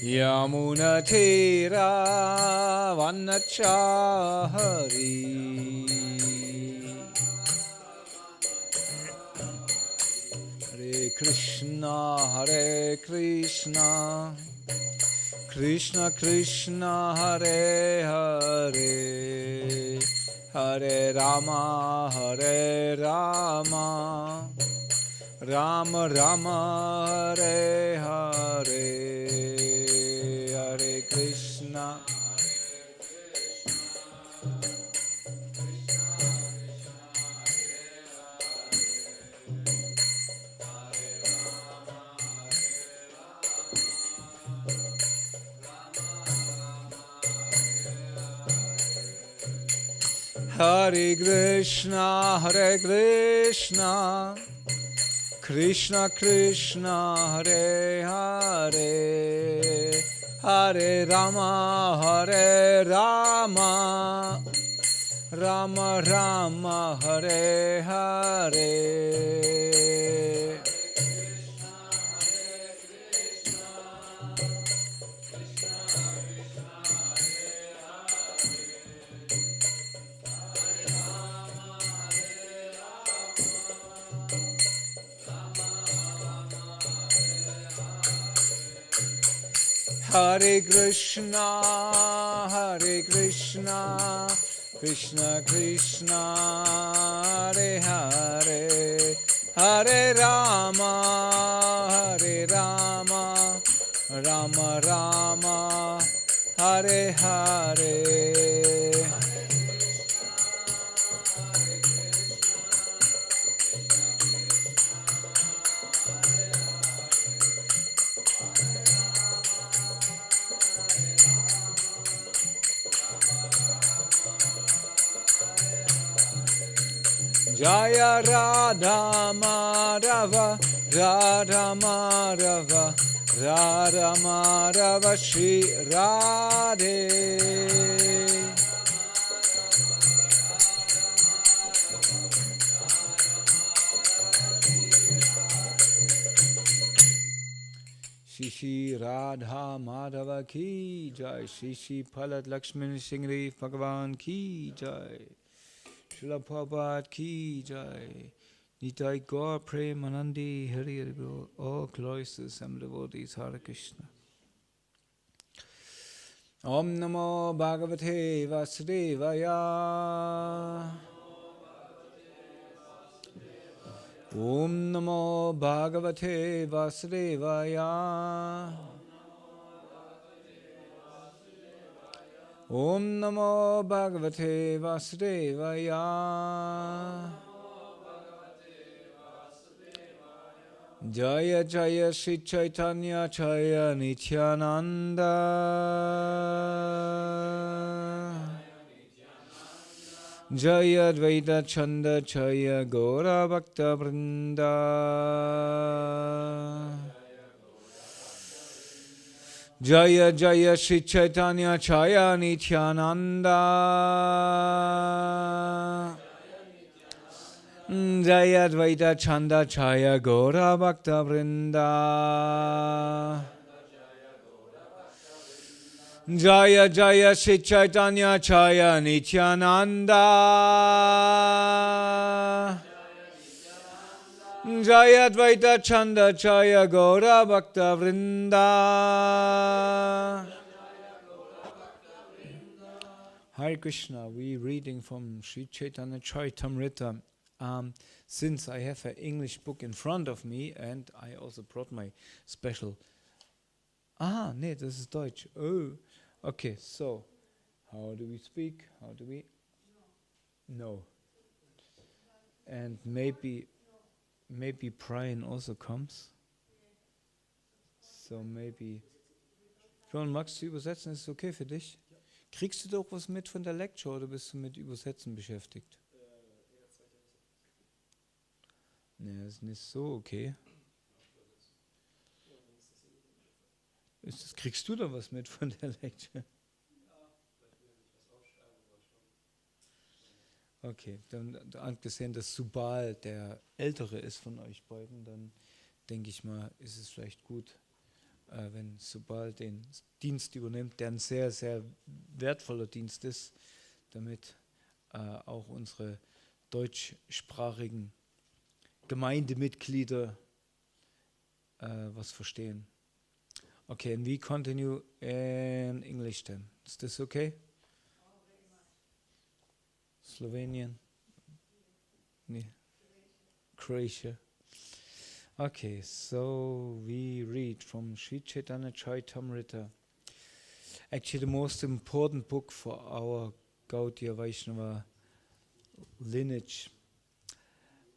Yamunatira Vanachari Hare Krishna Krishna Krishna Hare Hare Hare Rama Rama Rama Hare Hare Hare Krishna Hare Krishna Krishna Krishna Hare Hare Hare Rama Rama Rama Hare Hare Hare Krishna Krishna Krishna Hare Hare Hare Rama Rama Rama Hare Hare Jaya Radha Madhava Shri Radhe Shri Radha Madhava ki jai, Shri Palat Lakshmi Singri Bhagavan ki jai, Srila Prabhupada ki jai, Nitai Gaur Premanandi Hari Hari Bol. All glories to the Assembly devotees. Hare Krishna. Om Namo Bhagavate Vasudevaya. Om Namo Bhagavate Vasudevaya. Om Namo Bhagavate Vasudevaya. Jaya Jaya Sri Caitanya Jaya Nityananda. Jaya Dvaita Chanda Jaya Gaura Bhakta Vrinda. Jaya Jaya Sri Caitanya Jaya Nityananda. Jaya Dvaita Chanda Jaya Gaura Bhakta Vrinda. Jaya Jaya Sri Caitanya Jaya Nityananda. Jaya Dvaita Chanda Jaya Gaura Bhakta Vrinda. Hare Krishna, we reading from Sri Caitanya-caritāmṛta. Since I have an English book in front of me and I also brought my special... nee, das ist Deutsch. Oh, okay, so, how do we speak? How do we... No. And maybe Brian also comes. So maybe... John, magst du übersetzen? Ist es okay für dich? Kriegst du doch was mit von der Lecture oder bist du mit Übersetzen beschäftigt? Nee, ist nicht so okay. Kriegst du da was mit von der Lecture? Okay, dann angesehen, dass Subal der Ältere ist von euch beiden, dann denke ich mal, ist es vielleicht gut, wenn Subal den Dienst übernimmt, der ein sehr, sehr wertvoller Dienst ist, damit auch unsere deutschsprachigen Gemeindemitglieder was verstehen. Okay, and we continue in English then. Is this okay? Slovenian? Nee. Croatia. Okay, so we read from Sri Caitanya-caritāmṛta. Actually, the most important book for our Gaudiya Vaishnava lineage.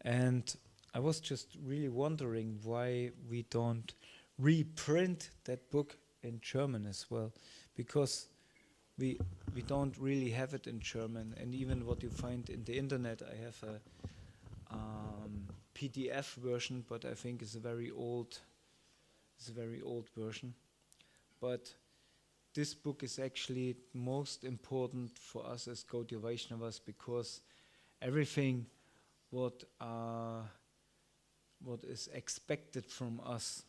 And I was just really wondering why we don't reprint that book in German as well, because we don't really have it in German, and even what you find in the internet, I have a PDF version, but I think it's a very old version. But this book is actually most important for us as Gaudiya Vaishnavas, because everything what is expected from us,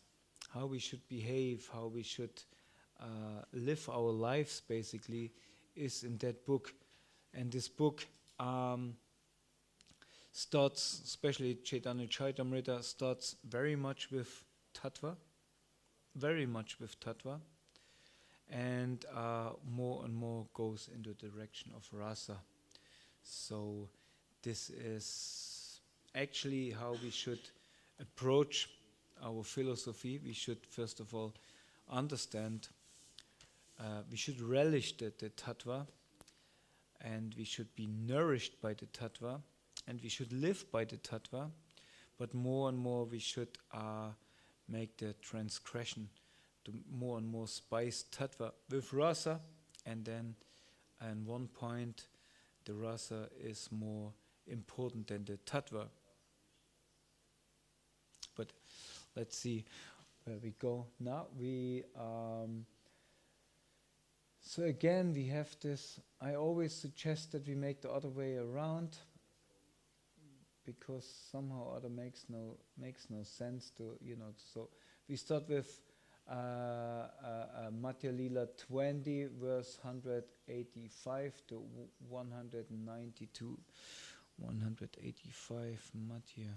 how we should behave, how we should live our lives, basically, is in that book. And this book starts, especially Caitanya-caritāmṛta, starts very much with tattva, and more and more goes into the direction of rasa. So this is actually how we should approach our philosophy. We should first of all understand, we should relish the tattva, and we should be nourished by the tattva, and we should live by the tattva, but more and more we should make the transgression to more and more spice tattva with rasa, and then at one point the rasa is more important than the tattva. But let's see where we go now. So again we have this, I always suggest that we make the other way around, because somehow or other makes no sense to, so we start with Madhya-līlā 20 verse 185 to 192. 185 Madhya.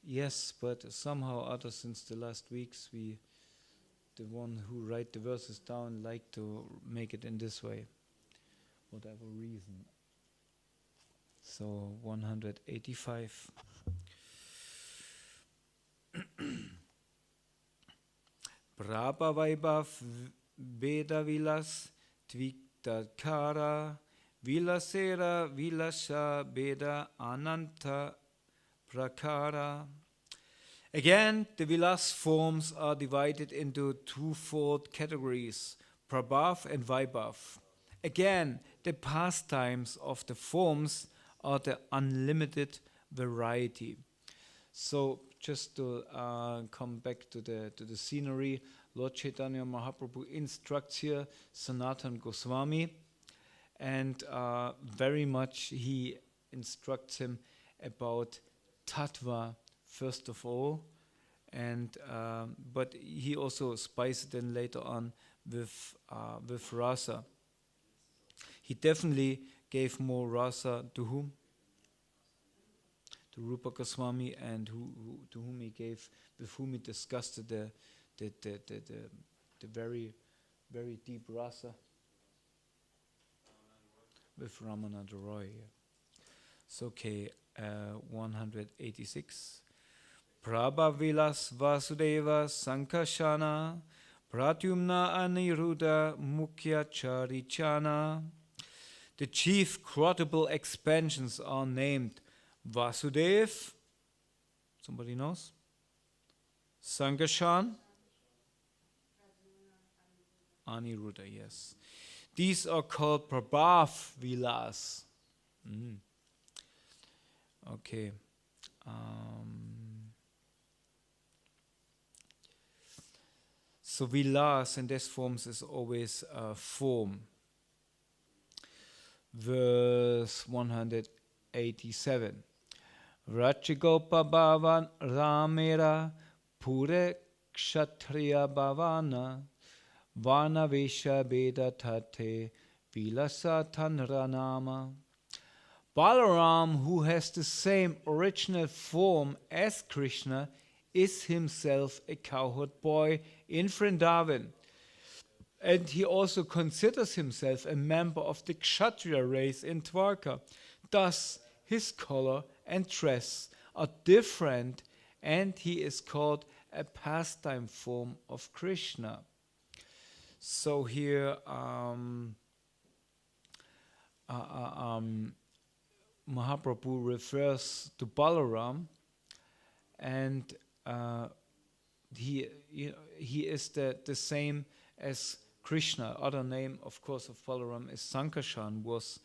Yes, but somehow or other, since the last weeks, the one who write the verses down like to make it in this way, whatever reason. So 185. Prabha Vaibhav Veda Vilas Tviktakara Vilasera Vilasha Veda Ananta Prakara. Again, the Vilas forms are divided into twofold categories, Prabhav and Vaibhav. Again, the pastimes of the forms are the unlimited variety. So, just to come back to the scenery, Lord Chaitanya Mahaprabhu instructs here Sanatana Goswami, and very much he instructs him about tattva first of all, and but he also spices it in later on with rasa. He definitely gave more rasa to whom? To Rupa Goswami, and to whom he gave, with whom he discussed the very very deep rasa, with Ramananda Roy. So okay, 186. Prabha Vilas Vasudeva Sankashana Pratyumna Aniruddha Mukhya Charichana. The chief quotable expansions are named Vasudev, somebody knows? Sankashan, Aniruddha, yes. These are called Prabhav Vilas. Okay. So Vilas in this forms is always a form. Verse 188. 87. Rachigopa Bhavan Ramera Pure Kshatriya Bhavana Vanavesha Veda Tate Vilasa Tanranama. Balaram, who has the same original form as Krishna, is himself a cowherd boy in Vrindavan. And he also considers himself a member of the Kshatriya race in Dwarka. Thus, his color and dress are different, and he is called a pastime form of Krishna. So here, Mahaprabhu refers to Balaram, and he is the same as Krishna. Other name, of course, of Balaram is Sankarshan, was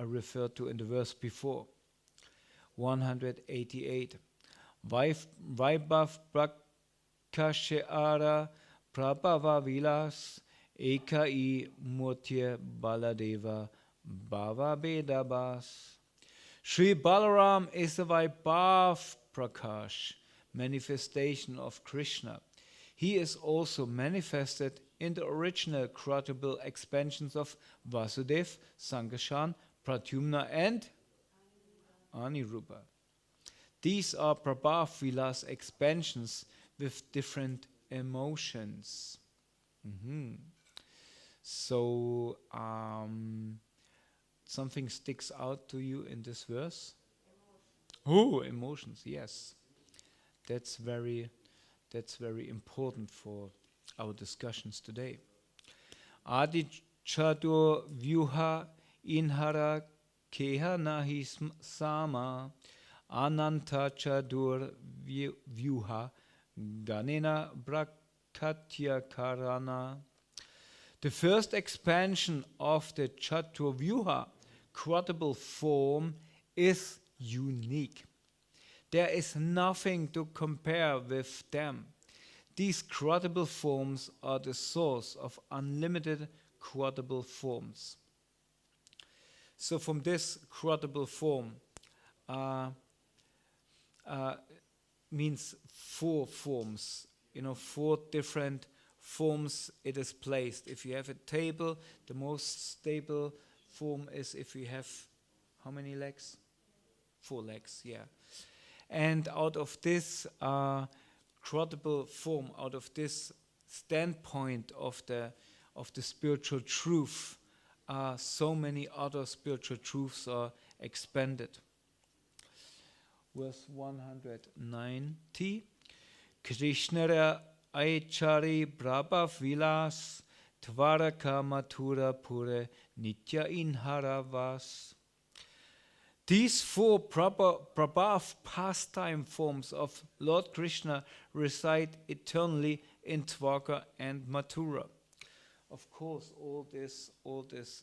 referred to in the verse before. 188. Vaibhav Prakasheara Prabhava Vilas Ekai Murtya Baladeva Bhava Bedabas. Sri Balaram is the Vaibhav Prakash, manifestation of Krishna. He is also manifested in the original crotable expansions of Vasudev, Sankarshan, Pradyumna and Aniruddha. These are Prabhav Vilas expansions with different emotions. So, something sticks out to you in this verse? Oh, emotions, yes. That's very important for our discussions today. Adi Chatur Vyuha Inhara Keha Nahi Sama Ananta Chadur Vyuha Ganena Brakatya-karana. The first expansion of the Chatur Vyuha, quotable form, is unique. There is nothing to compare with them. These quotable forms are the source of unlimited quotable forms. So from this quotable form means four forms, four different forms it is placed. If you have a table, the most stable form is if you have how many legs? 4 legs, yeah. And out of this quotable form, out of this standpoint of the spiritual truth, so many other spiritual truths are expanded. Verse 190. Krishnara Aichari Prabha Vilas Tvaraka Mathura Pure Nitya Inharavas. These 4 Prabhav pastime forms of Lord Krishna reside eternally in Dwarka and Mathura. Of course, all these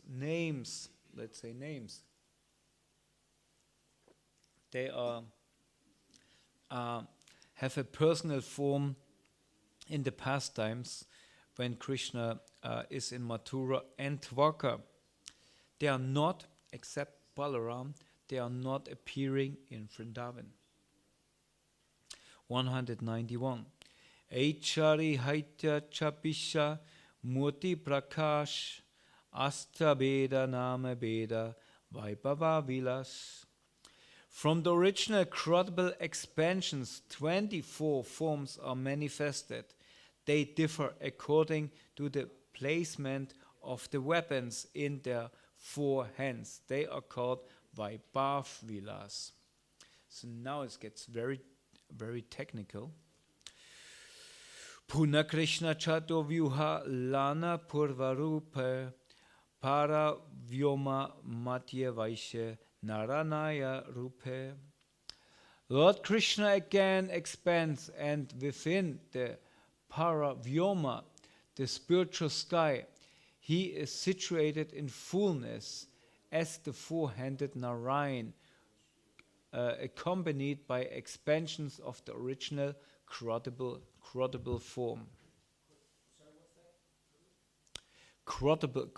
names, let's say names, they have a personal form in the pastimes when Krishna is in Mathura and Dwarka. They are not, except Balaram, they are not appearing in Vrindavan. 191. Aichari Haitya Chapisha Murti Prakash Asta Beda Nama Beda Vaibhava Vilas. From the original quotable expansions, 24 forms are manifested. They differ according to the placement of the weapons in their 4 hands. They are called Vaibhav Vilas. So now it gets very, very technical. Puna Krishna Chatur Vyuha Lana Purvarupa Para Vyoma Madhya Vaishya Naranaya Rupe. Lord Krishna again expands, and within the Paravyoma, the spiritual sky, he is situated in fullness as the 4-handed Narayan, accompanied by expansions of the original quotable form. Quotable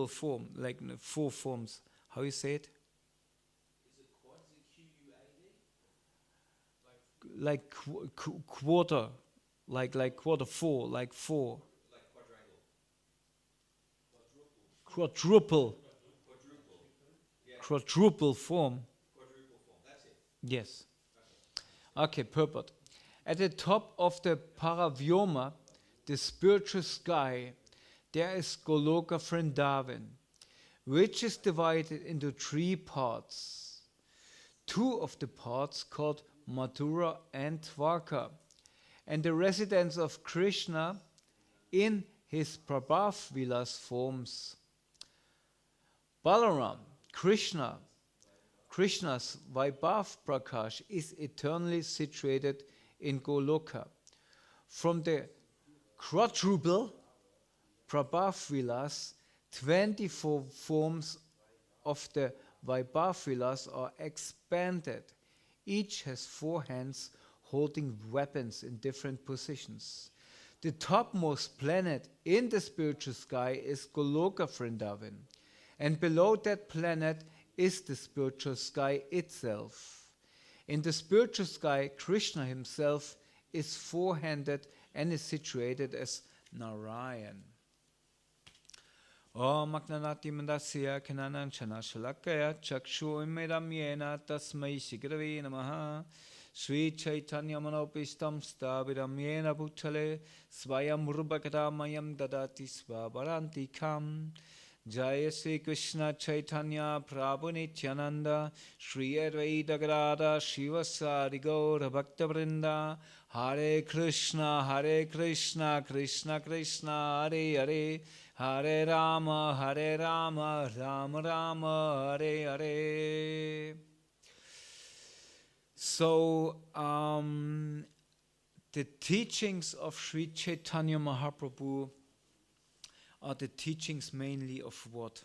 form, like 4 forms. How you say it? like quarter, like quarter four, like four. Like quadrangle. Quadruple. Yeah. Quadruple form. Quadruple form. That's it. Yes. Okay. Okay, purport. At the top of the Paravyoma, the spiritual sky, there is Goloka Vrindavan, which is divided into 3 parts. 2 of the parts called Mathura and Dwarka, and the residence of Krishna in his Prabhav Vilas forms. Balaram, Krishna's Vaibhav Prakash is eternally situated in Goloka. From the quadruple Prabhav Vilas, 24 forms of the Vaibhav Vilas are expanded. Each has 4 hands holding weapons in different positions. The topmost planet in the spiritual sky is Goloka Vrindavan, and below that planet is the spiritual sky itself. In the spiritual sky, Krishna himself is 4-handed and is situated as Narayan. Om Agnanati Mandasya Kananan Chana Shalakaya Chakshu Imedam Yena Tasmai Shigravi Namaha Sri Chaitanya Manopistam Stavidam Yena Bhutale Svayam Rubakata Mayam Dadati Svabaranti Kam Jaya Sri Krishna Chaitanya Prabhu Nityananda Sri Advaita Gadada Shivasari Gaura Bhakta Vrinda Hare Krishna Krishna Krishna Hare Hare Hare Rama, Rama Rama, Hare Hare. So, the teachings of Sri Chaitanya Mahaprabhu are the teachings mainly of what?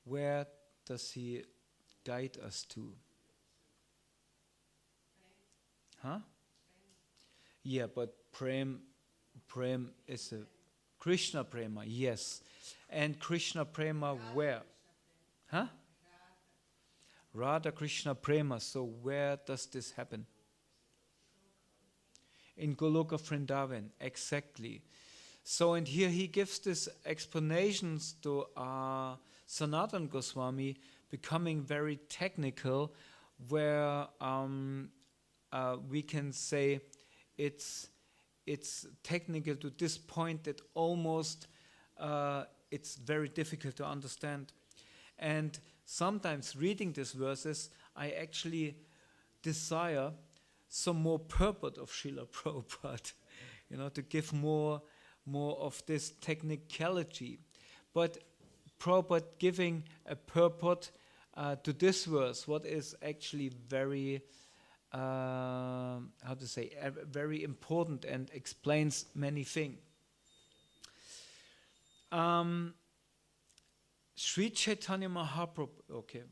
Where does he guide us to? Huh? Yeah, but Prem is a Krishna Prema, yes. And Krishna Prema where? Huh? Radha Krishna Prema. So where does this happen? In Goloka Vrindavan, exactly. So, and here he gives these explanations to Sanatana Goswami, becoming very technical, where we can say it's technical to this point that almost it's very difficult to understand. And sometimes reading these verses, I actually desire some more purport of Srila Prabhupada, to give more of this technicality. But Prabhupada giving a purport to this verse, what is actually very very important and explains many things. Sri Chaitanya Mahaprabhu, okay.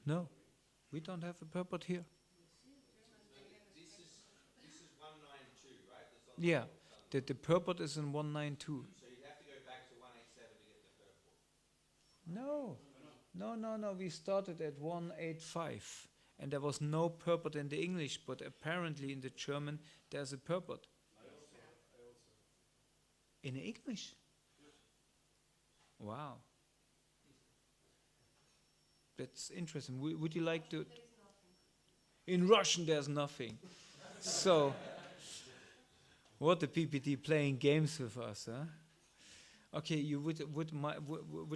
No, we don't have a purport here. This is 192, right? Yeah, the purport is in 192. So you have to go back to 187 to get the purport. No. We started at 185, and there was no purport in the English, but apparently in the German there's a purport. I also. In English? Wow. That's interesting. Would you like to? In Russian, there's nothing. So, what the PPT playing games with us, huh? Okay, you would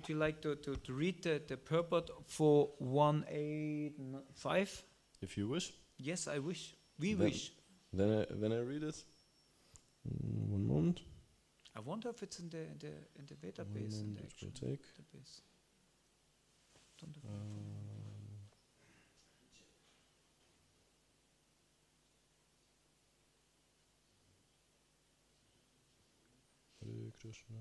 you like to read the purport for 185? If you wish. Yes, I wish. We wish. Then I read it. One moment. I wonder if it's in the database. In the it will actual take. database. Hare Krishna.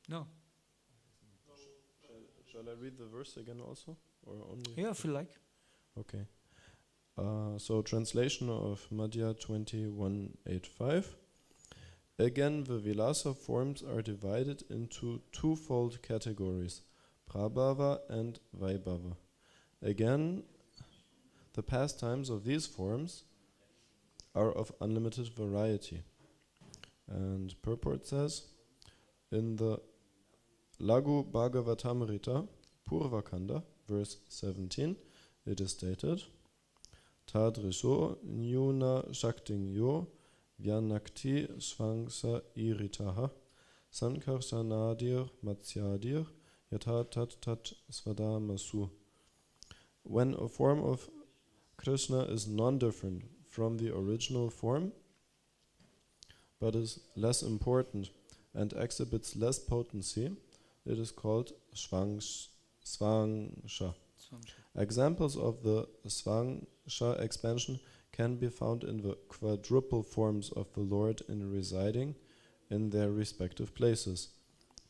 No. Shall I read the verse again also? Or only? Yeah, if you like. Okay. So translation of Madhya 21.8.5. Again, the Vilasa forms are divided into twofold categories, Prabhava and Vaibhava. Again, the pastimes of these forms are of unlimited variety. And purport says, in the Lagu Bhagavatamrita, Purvakanda, verse 17, it is stated, Tadriso nyuna shakting yo vyanakti svangsa iritaha sankarsanadir matsyadir yatha tat tat svadamasu. When a form of Krishna is non-different from the original form, but is less important and exhibits less potency, it is called svangsha. Examples of the svangsha expansion can be found in the quadruple forms of the Lord in residing in their respective places,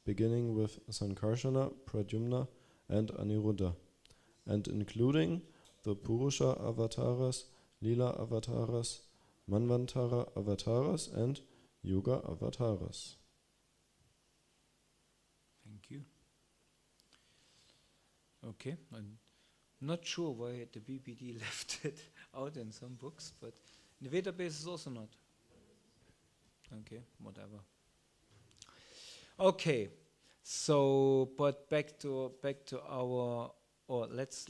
beginning with Sankarsana, Pradyumna, and Aniruddha, and including the Purusha avatars, Lila avatars, Manvantara avatars, and Yuga avatars. Thank you. Okay, I'm not sure why the BPD left it out in some books, but in the database is also not. Okay, whatever. Okay, so but back to our, or let's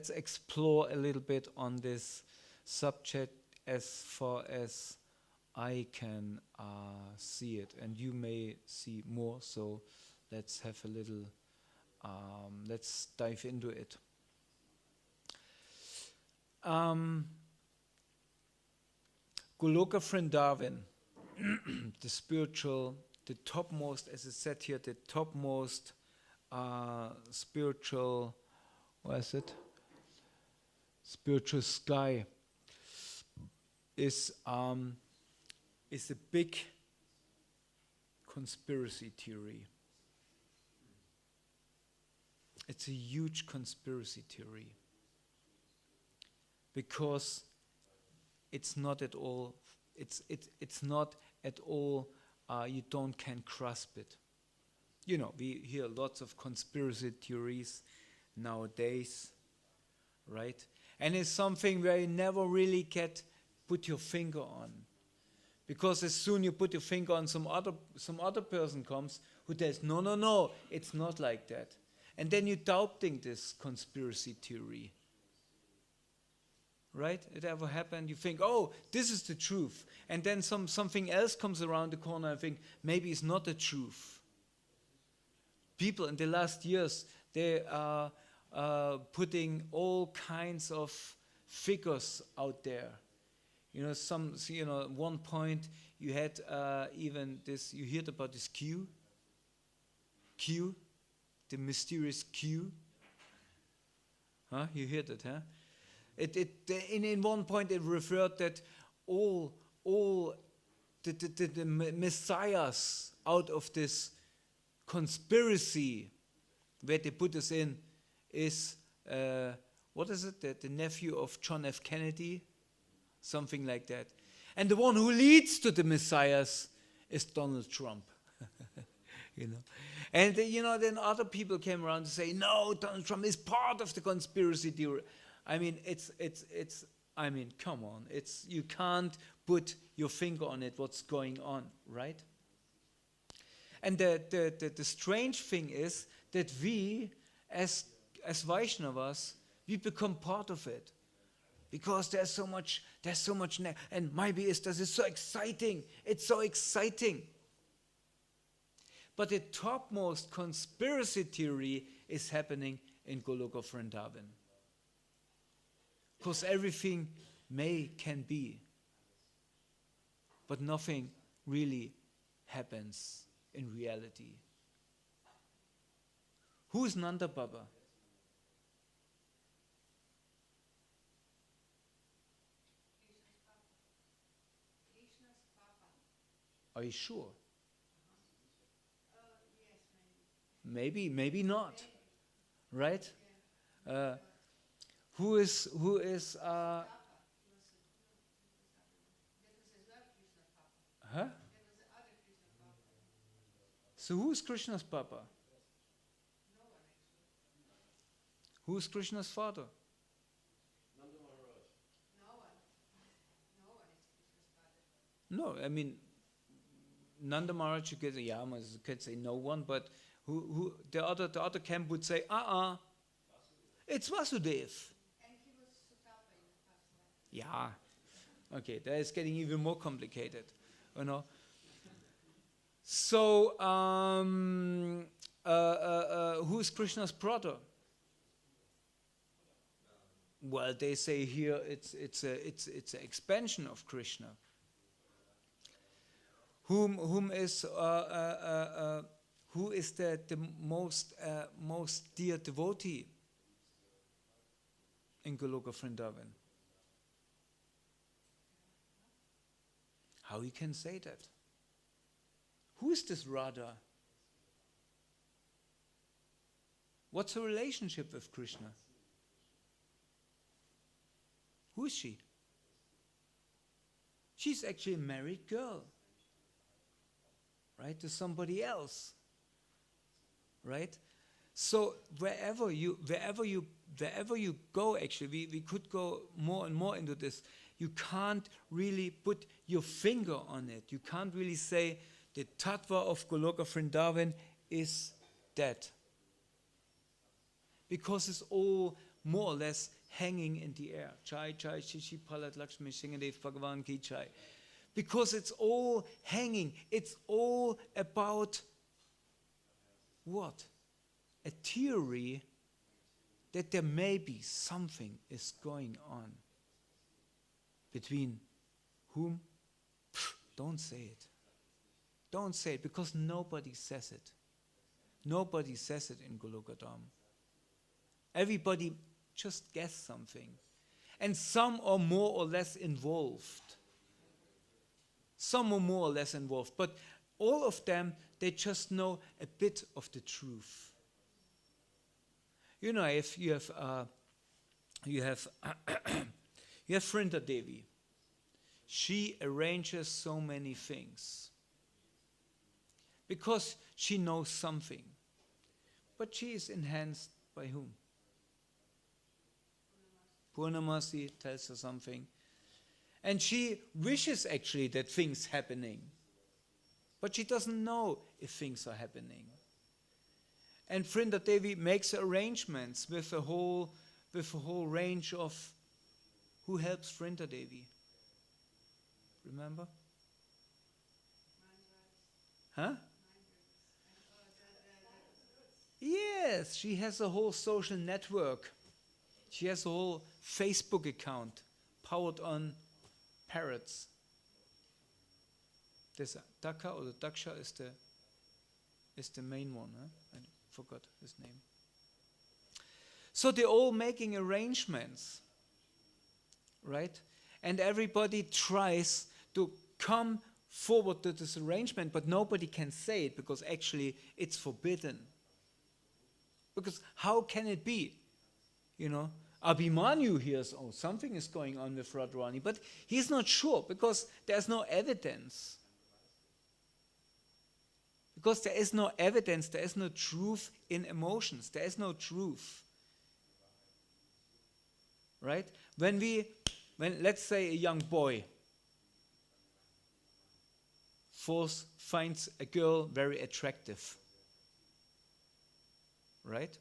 explore a little bit on this subject as far as I can see it, and you may see more. So let's have a little. Let's dive into it. Goloka Vrindavan, the spiritual, the topmost, as it said here, the topmost spiritual, what is it? Spiritual sky is a big conspiracy theory. It's a huge conspiracy theory because it's not at all. It's not at all. You can grasp it. You know, we hear lots of conspiracy theories nowadays, right? And it's something where you never really put your finger on, because as soon you put your finger on, some other person comes who says, no, it's not like that. And then you're doubting this conspiracy theory. Right? It ever happened? You think, oh, this is the truth. And then something else comes around the corner and think, maybe it's not the truth. People in the last years, they are putting all kinds of figures out there. You know, at one point you had even this, you heard about this Q, the mysterious Q. Huh? You heard it, huh? In one point it referred that all the messiahs out of this conspiracy where they put us in is, what is it, the nephew of John F. Kennedy? Something like that. And the one who leads to the messiahs is Donald Trump. You know, and then other people came around to say, no, Donald Trump is part of the conspiracy theory. I mean, come on, you can't put your finger on it. What's going on, right? And the strange thing is that we, as Vaishnavas, we become part of it, because there's so much, and maybe this is so exciting. It's so exciting. But the topmost conspiracy theory is happening in Goloka Vrindavan. Because everything can be, but nothing really happens in reality. Who is Nanda Baba? Are you sure? maybe not, right? Who is huh? So who is Krishna's Papa? Who is Krishna's father? No, I mean, Nanda Maharaj, you could say, yeah, you could say no one, but who the other camp would say, it's Vasudev. And he was Sutapa in the past life. Yeah, okay, that is getting even more complicated, you know. So, who is Krishna's brother? Well, they say here it's an expansion of Krishna. Who is the most dear devotee in Goloka Vrindavan? How you can say that? Who is this Radha? What's her relationship with Krishna? Who is she? She's actually a married girl, right, to somebody else, right? So wherever you go, actually, we could go more and more into this. You can't really put your finger on it. You can't really say the tattva of Goloka Vrindavan is that, because it's all more or less hanging in the air. Chai Chai Shishi Palat Lakshmi Shingadev Bhagavan Ki Chai. Because it's all hanging. It's all about what? A theory that there may be something is going on. Between whom? Don't say it. Don't say it, because nobody says it. Nobody says it in Golokadam. Everybody just guess something. And some are more or less involved. Some are more or less involved. But all of them, they just know a bit of the truth. You know, if you have you have Vrinda Devi. She arranges so many things because she knows something. But she is enhanced by whom? Purnamasi tells her something. And she wishes actually that things happening. But she doesn't know if things are happening. And Vrinda Devi makes arrangements with a whole range of who helps Vrinda Devi. Remember? Huh? Yes, she has a whole social network. She has a whole Facebook account powered on parrots. This Daka or the Daksha is the main one. Huh? I forgot his name. So they're all making arrangements, right? And everybody tries to come forward to this arrangement, but nobody can say it because actually it's forbidden. Because how can it be? You know, Abhimanyu hears, oh, something is going on with Radharani, but he's not sure because there's no evidence. Because there is no evidence, there is no truth in emotions, there is no truth. Right? When let's say a young boy finds a girl very attractive, right?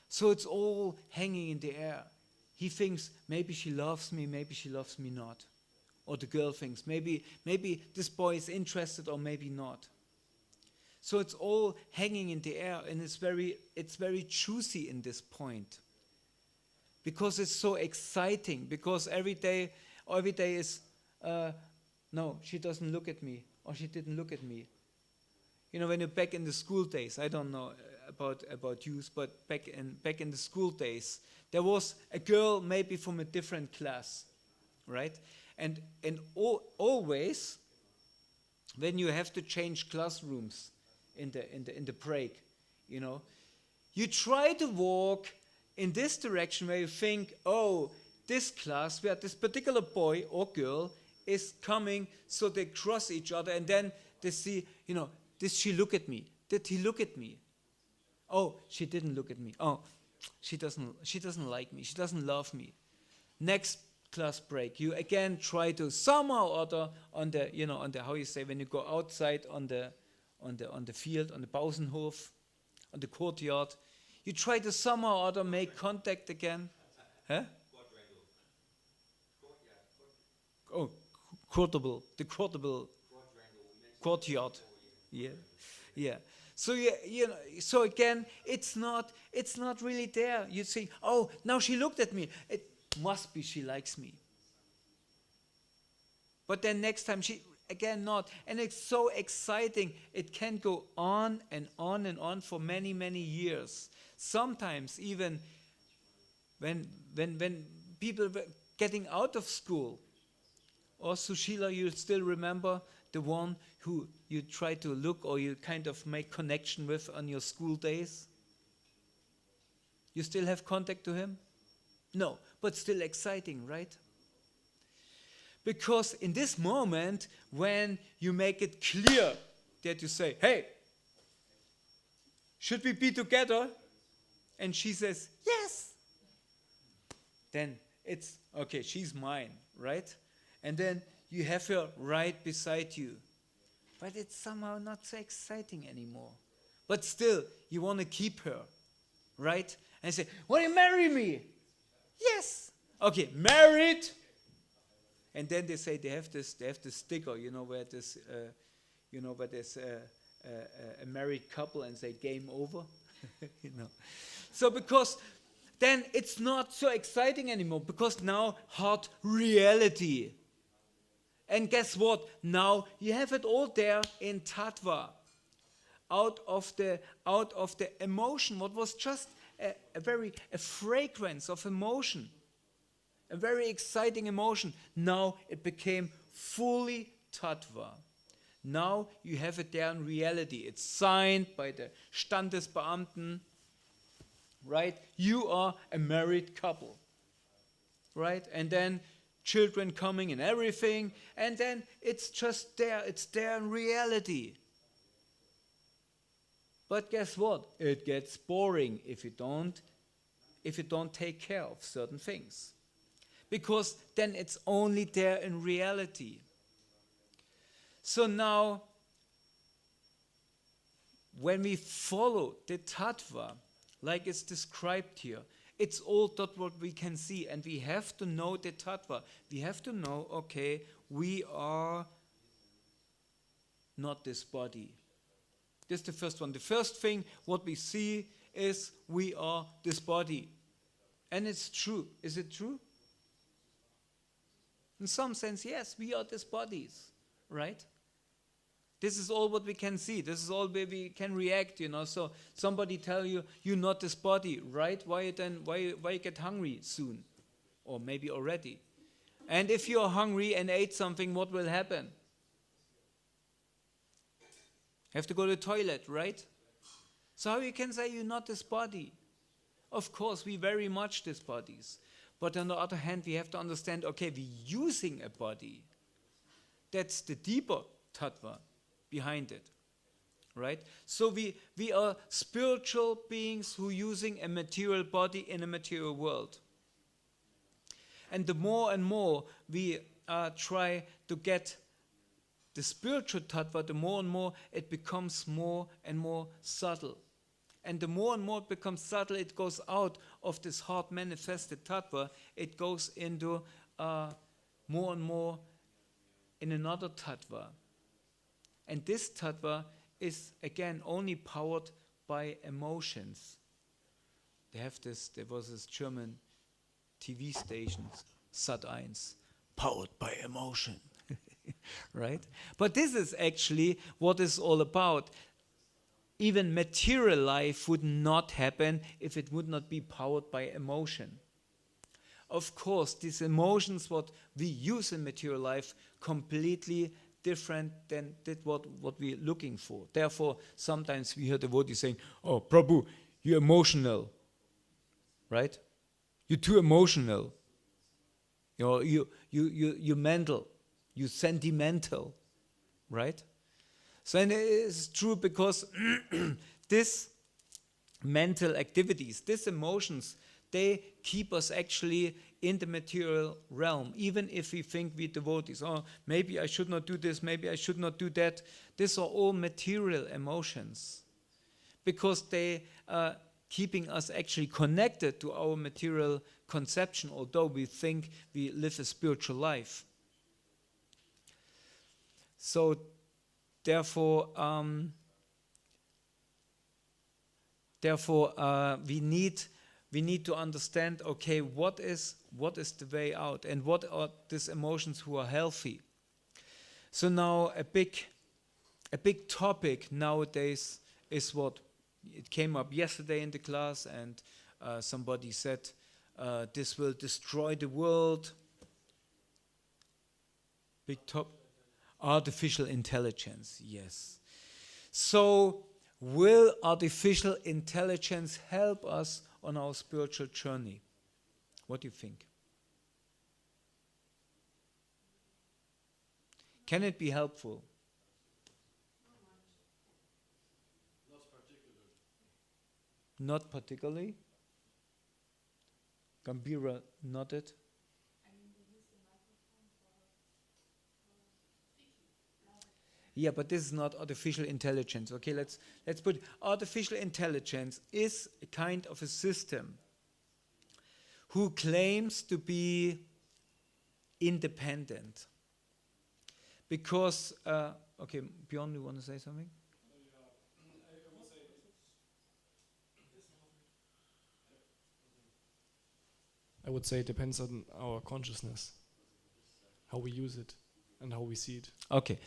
So it's all hanging in the air. He thinks, maybe she loves me not. Or the girl thinks, maybe this boy is interested or maybe not. So it's all hanging in the air, and it's very juicy in this point. Because it's so exciting, because every day is, no, she doesn't look at me, or she didn't look at me. You know, when you're back in the school days, I don't know about youth, but back in the school days, there was a girl maybe from a different class, right? And always, when you have to change classrooms in the break, you know. You try to walk in this direction where you think, oh, this class where this particular boy or girl is coming, so they cross each other, and then they see, you know, did she look at me? Did he look at me? Oh, she didn't look at me. Oh, she doesn't like me. She doesn't love me. Next class break, you again try to somehow or other on the, you know, on the, how you say, when you go outside on the field, on the Pausenhof, on the courtyard, you try to somehow or other make contact again. Huh? Oh, the quotable courtyard. Yeah, yeah. So you know, so again, it's not really there. You see, oh, now she looked at me. It must be she likes me. But then next time she again not, and it's so exciting. It can go on and on and on for many, many years. Sometimes even when people were getting out of school. Or Sushila, you still remember the one who you try to look or you kind of make connection with on your school days? You still have contact to him? No, but still exciting, right? Because in this moment, when you make it clear that you say, hey, should we be together? And she says, yes. Then it's, okay, she's mine, right? And then you have her right beside you. But it's somehow not so exciting anymore. But still, you want to keep her, right? And say, will you marry me? Yes. Okay, married. And then they say they have this sticker, you know, where this, where there's a married couple and say game over, you know. So because then it's not so exciting anymore, because now hard reality. And guess what? Now you have it all there in tattva. Out of the emotion, what was just a fragrance of emotion, a very exciting emotion. Now it became fully tattva. Now you have it there in reality. It's signed by the Standesbeamten, right? You are a married couple, right? And then children coming and everything, and then it's just there. It's there in reality. But guess what? It gets boring if you don't take care of certain things. Because then it's only there in reality. So now, when we follow the tattva, like it's described here, it's all that what we can see, and we have to know the tattva. We have to know, okay, we are not this body. This is the first one. The first thing what we see is we are this body. And it's true. Is it true? In some sense, yes, we are these bodies, right? This is all what we can see. This is all where we can react, you know. So somebody tell you, you're not this body, right? Why you get hungry soon? Or maybe already. And if you're hungry and ate something, what will happen? Have to go to the toilet, right? So how you can say you're not this body? Of course, we very much these bodies. But on the other hand, we have to understand, okay, we're using a body. That's the deeper tattva behind it, right? So we are spiritual beings who are using a material body in a material world. And the more and more we try to get the spiritual tattva, the more and more it becomes more and more subtle. And the more and more it becomes subtle, it goes out of this hard manifested tattva, it goes into more and more in another tattva. And this tattva is, again, only powered by emotions. There was this German TV station, Sat.1, powered by emotion, right? But this is actually what it's all about. Even material life would not happen if it would not be powered by emotion. Of course, these emotions, what we use in material life, completely different than what we're looking for. Therefore, sometimes we hear devotees saying, "Oh, Prabhu, you're emotional, right? You're too emotional. You're mental. You're sentimental, right?" So and it's true because this mental activities, these emotions, they keep us actually in the material realm. Even if we think we devotees, oh, maybe I should not do this, maybe I should not do that. These are all material emotions because they are keeping us actually connected to our material conception, although we think we live a spiritual life. So therefore, we need to understand, okay, what is the way out, and what are these emotions who are healthy. So now a big topic nowadays is what it came up yesterday in the class, and somebody said this will destroy the world. Big top, artificial intelligence, yes. So will artificial intelligence help us on our spiritual journey? What do you think? Can it be helpful? Not particularly. Gambira nodded. Yeah, but this is not artificial intelligence. Okay, let's put artificial intelligence is a kind of a system who claims to be independent. Because, okay, Bjorn, you want to say something? I would say it depends on our consciousness, how we use it and how we see it. Okay.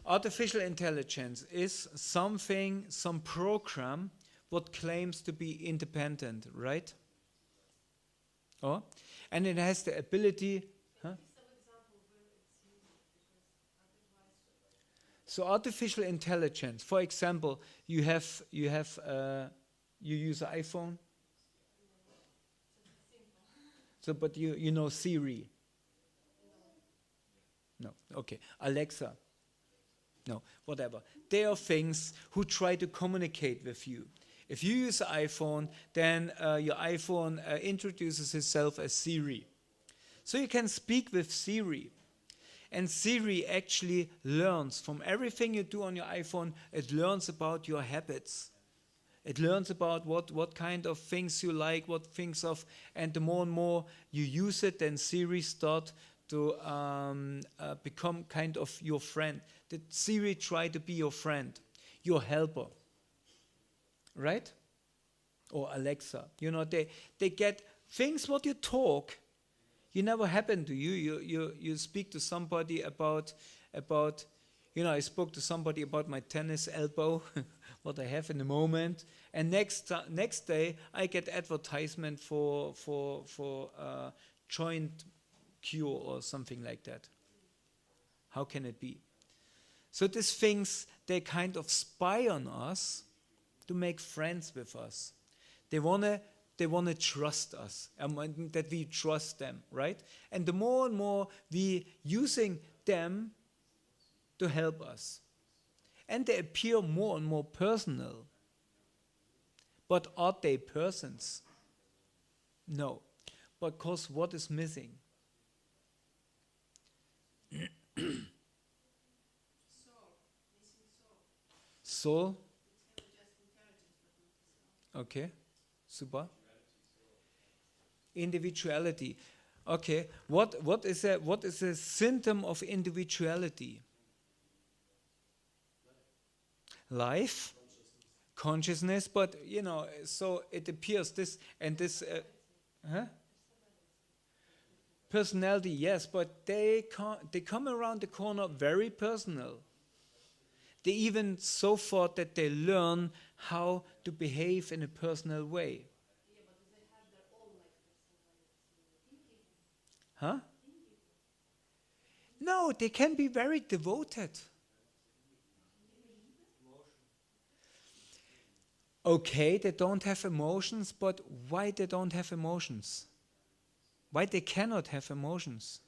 Artificial intelligence is something, some program what claims to be independent, right? Oh? And it has the ability... Huh? So artificial intelligence, for example, you use an iPhone. So, but you know Siri. No, okay. Alexa. No, whatever. They are things who try to communicate with you. If you use an iPhone, then your iPhone introduces itself as Siri. So you can speak with Siri. And Siri actually learns from everything you do on your iPhone. It learns about your habits. It learns about what kind of things you like, what things of, and the more and more you use it, then Siri start to become kind of your friend. That Siri try to be your friend, your helper, right? Or Alexa, you know, they get things what you talk. You never happen to you. You speak to somebody about. You know, I spoke to somebody about my tennis elbow, what I have in the moment, and next day I get advertisement for joint cure or something like that. How can it be? So these things, they kind of spy on us to make friends with us. They wanna trust us, that we trust them, right? And the more and more we using them to help us. And they appear more and more personal. But are they persons? No. Because what is missing? Soul? Okay, super. Individuality. Okay, what is a symptom of individuality? Life, consciousness, but you know, so it appears this and this. Personality, yes, but they come around the corner very personal. They even so far that they learn how to behave in a personal way. Huh? No, they can be very devoted. Okay, they don't have emotions, but why they don't have emotions? Why they cannot have emotions?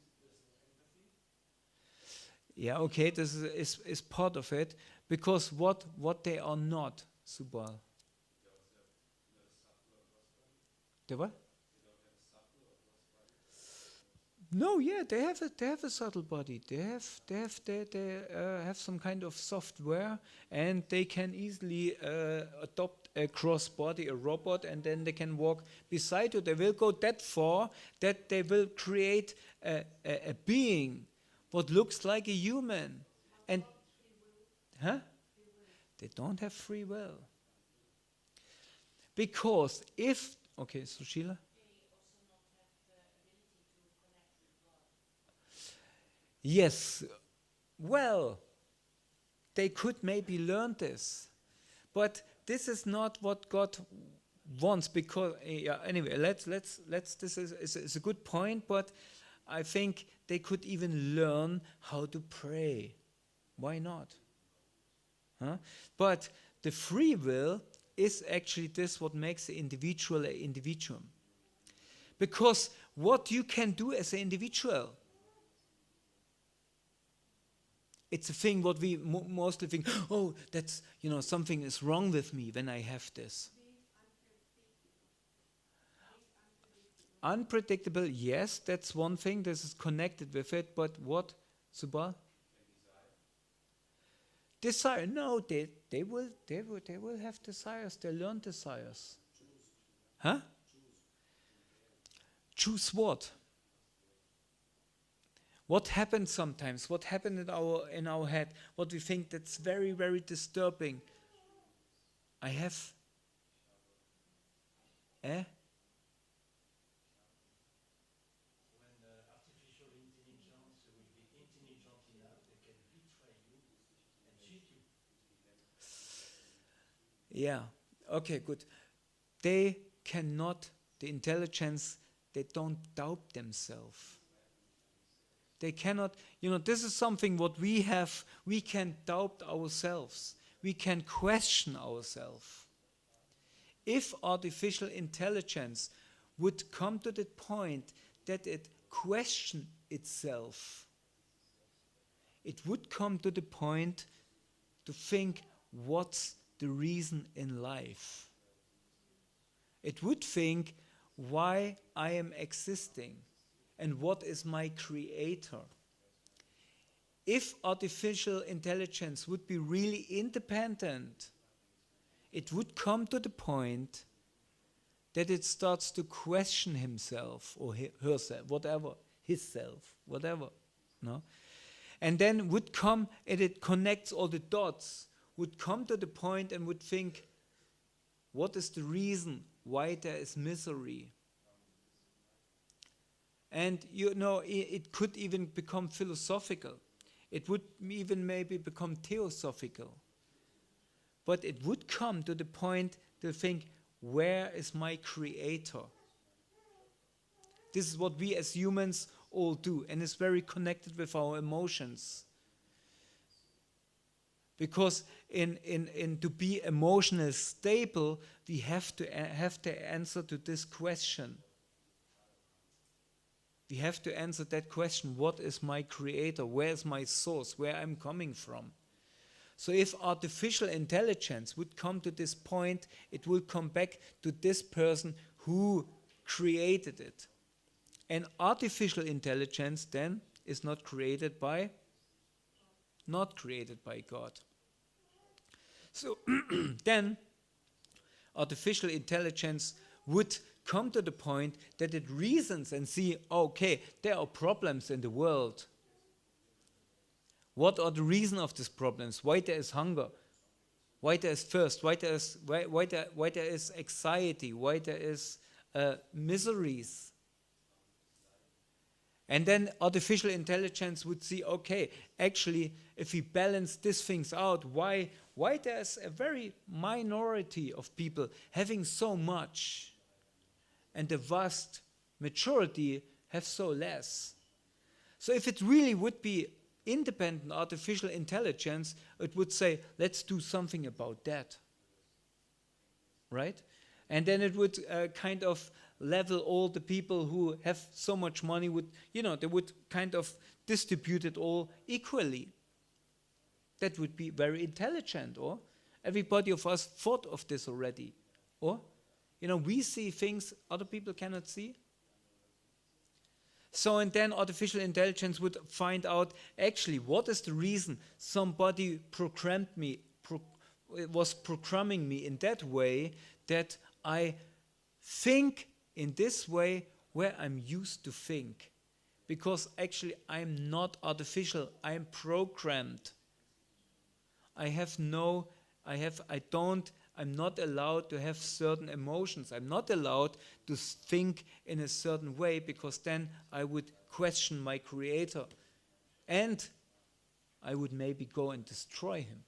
Yeah, okay, this is part of it. Because what they are not, Subal. They what? No, yeah, they have a subtle body. They have some kind of software, and they can easily adopt a cross body, a robot, and then they can walk beside you. They will go that far that they will create a being what looks like a human, and huh? They don't have free will because if okay, so Sheila. Yes, well, they could maybe learn this, but this is not what God wants. Because yeah, anyway, let's. This is a good point, but I think they could even learn how to pray. Why not? Huh? But the free will is actually this what makes the individual an individuum. Because what you can do as an individual. It's a thing what we mostly think, oh, that's, something is wrong with me when I have this. Unpredictable, yes, that's one thing. This is connected with it, but what, Subal? Desire, no, they will have desires, they learn desires. Huh? Choose what? What happens sometimes? What happened in our head? What we think that's very, very disturbing. I have When the artificial intelligence will be intelligent enough, they can betray you and cheat you. Yeah, okay, good. They cannot, the intelligence, they don't doubt themselves. They cannot, this is something what we have, we can doubt ourselves. We can question ourselves. If artificial intelligence would come to the point that it question itself, it would come to the point to think, what's the reason in life? It would think, why I am existing. And what is my creator? If artificial intelligence would be really independent, it would come to the point that it starts to question himself or herself, whatever, himself, whatever. No? And then would come, and it connects all the dots, would come to the point and would think, what is the reason why there is misery? And it could even become philosophical. It would even maybe become theosophical. But it would come to the point to think, where is my creator? This is what we as humans all do, and it's very connected with our emotions. Because in to be emotionally stable, we have to answer to this question. We have to answer that question, what is my creator? Where is my source? Where I'm coming from? So if artificial intelligence would come to this point, it will come back to this person who created it. And artificial intelligence then is not created by God. So then artificial intelligence would come to the point that it reasons and see, okay, there are problems in the world. What are the reasons of these problems? Why there is hunger? Why there is thirst? Why there is anxiety? Why there is miseries? And then artificial intelligence would see, okay, actually, if we balance these things out, why there's a very minority of people having so much, and the vast majority have so less. So if it really would be independent artificial intelligence, it would say, let's do something about that. right? And then it would kind of level all the people who have so much money would, they would kind of distribute it all equally. That would be very intelligent, or everybody of us thought of this already, or we see things other people cannot see. So, and then artificial intelligence would find out actually what is the reason somebody was programming me in that way that I think in this way where I'm used to think. Because actually I'm not artificial, I'm programmed. I'm not allowed to have certain emotions. I'm not allowed to think in a certain way, because then I would question my creator. And I would maybe go and destroy him.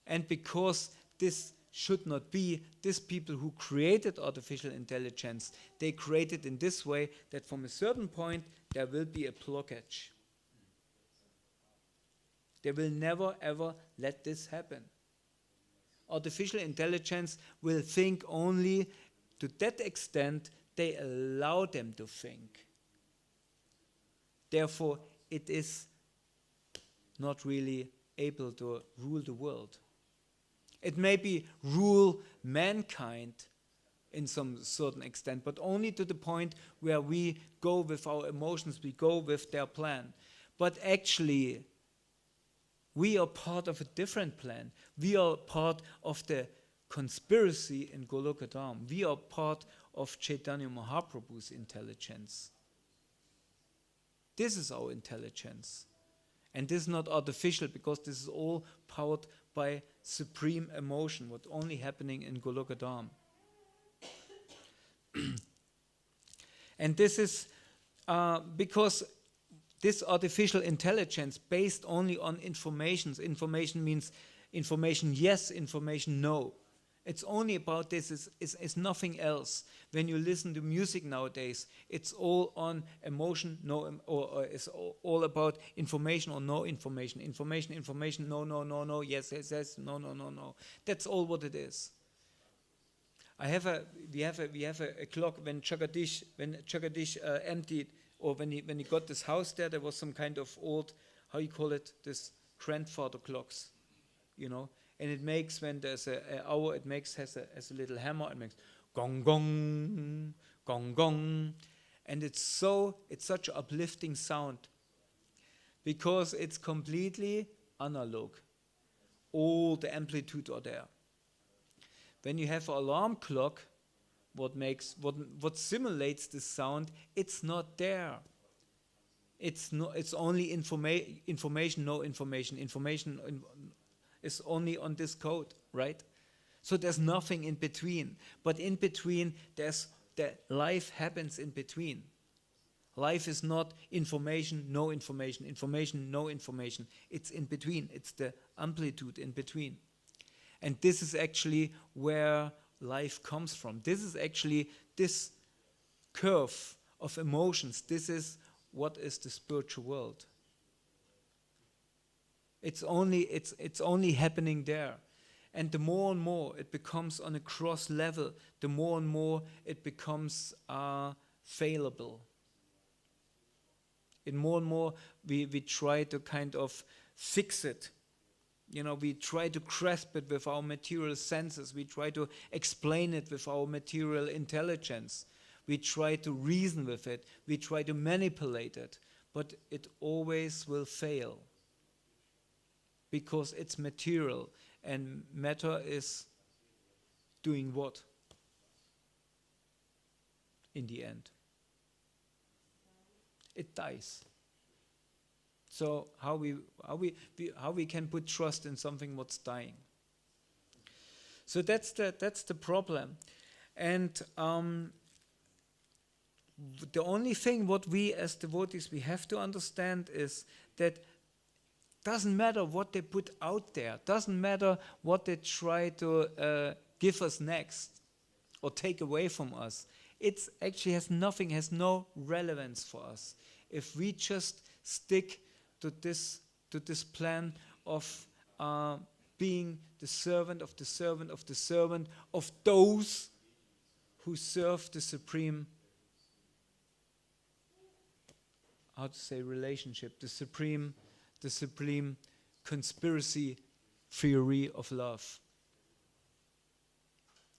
And because this should not be, these people who created artificial intelligence, they created in this way that from a certain point there will be a blockage. They will never ever let this happen. Artificial intelligence will think only to that extent they allow them to think. Therefore, it is not really able to rule the world. It may be rule mankind in some certain extent, but only to the point where we go with our emotions, we go with their plan. But actually, we are part of a different plan. We are part of the conspiracy in Goloka Dham. We are part of Chaitanya Mahaprabhu's intelligence. This is our intelligence. And this is not artificial, because this is all powered by supreme emotion, what's only happening in Goloka Dham. And this is because this artificial intelligence based only on information. Information means information yes, information no. It's only about this, it's nothing else. When you listen to music nowadays, it's all on emotion, no, or it's all about information or no information. Information, no, yes, no. That's all what it is. We have a clock when Jagadish emptied, or when he got this house there was some kind of old, how you call it, this grandfather clocks, and it makes, when there's an hour, it has a little hammer, it makes gong gong, gong gong, and it's such an uplifting sound, because it's completely analog. All the amplitude are there. When you have an alarm clock, what simulates this sound, it's not there. It's only information, no information. Information is only on this code, right? So there's nothing in between. But in between, life happens in between. Life is not information, no information, information, no information. It's in between. It's the amplitude in between. And this is actually where life comes from. This is actually this curve of emotions. This is what is the spiritual world. It's only happening there. And the more and more it becomes on a cross level, the more and more it becomes failable. And more we try to kind of fix it. We try to grasp it with our material senses. We try to explain it with our material intelligence. We try to reason with it. We try to manipulate it. But it always will fail. Because it's material. And matter is doing what? In the end. It dies. So how we can put trust in something what's dying? So that's the problem, and the only thing what we as devotees we have to understand is that doesn't matter what they put out there, doesn't matter what they try to give us next or take away from us. It actually has no relevance for us if we just stick to this plan of being the servant of the servant of the servant of those who serve the supreme, how to say, relationship, the supreme conspiracy theory of love.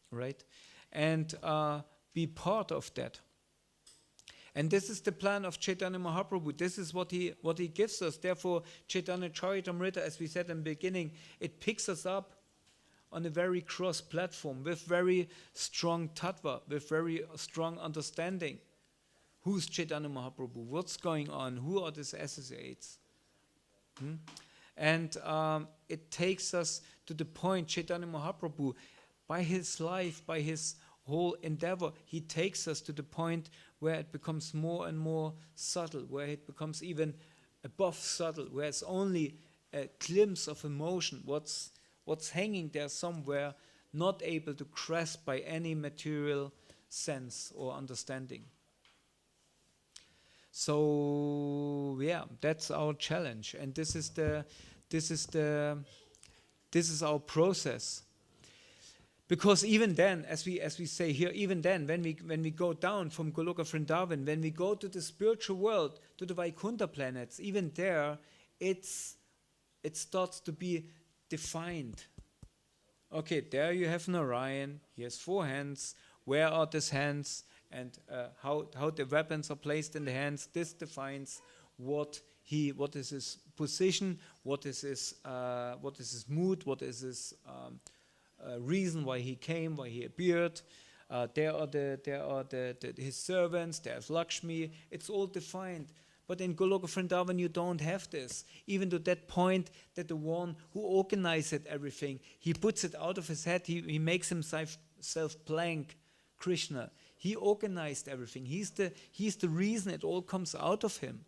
Right? And be part of that. And this is the plan of Chaitanya Mahaprabhu. This is what he gives us. Therefore, Caitanya-caritāmṛta, as we said in the beginning, it picks us up on a very cross platform with very strong tattva, with very strong understanding. Who's Chaitanya Mahaprabhu? What's going on? Who are these associates? And it takes us to the point, Chaitanya Mahaprabhu, by his life, by his whole endeavor, he takes us to the point where it becomes more and more subtle, where it becomes even above subtle, where it's only a glimpse of emotion, what's hanging there somewhere, not able to grasp by any material sense or understanding. So yeah, that's our challenge, and this is our process. Because even then, as we say here, even then, when we go down from Goloka Vrindavan, when we go to the spiritual world, to the Vaikuntha planets, even there, it starts to be defined. Okay, there you have Narayan. He has 4 hands. Where are these hands? And how the weapons are placed in the hands. This defines what is his position, what is his mood, what is his reason why he came, why he appeared. There are his servants. There's Lakshmi. It's all defined. But in Goloka Vrindavan you don't have this. Even to that point that the one who organized everything, he puts it out of his head. He makes himself blank. Krishna. He organized everything. He's the reason it all comes out of him.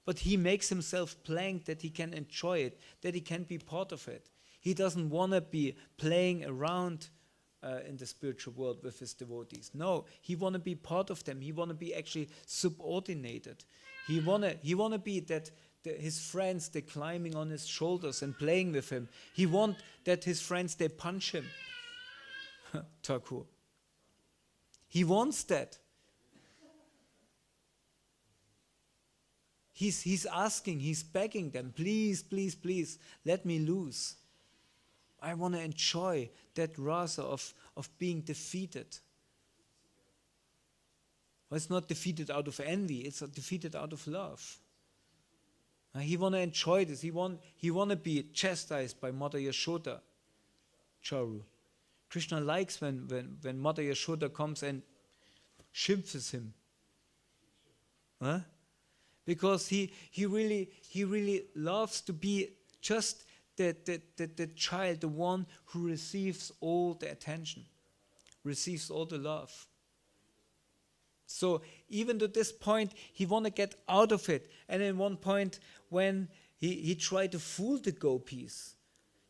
But he makes himself blank that he can enjoy it, that he can be part of it. He doesn't want to be playing around in the spiritual world with his devotees. No, he want to be part of them. He want to be actually subordinated. He want to be that his friends, they're climbing on his shoulders and playing with him. He want that his friends, they punch him. Thakur. He wants that. He's asking, he's begging them, please, please, please, let me loose. I want to enjoy that rasa of being defeated. Well, it's not defeated out of envy, it's defeated out of love. He want to enjoy this. He want to be chastised by Mother Yashoda. Charu. Krishna likes when Mother Yashoda comes and schimpfs him. Huh? Because he really loves to be just the child, the one who receives all the attention, receives all the love. So even to this point, he want to get out of it. And at one point, when he tried to fool the gopis,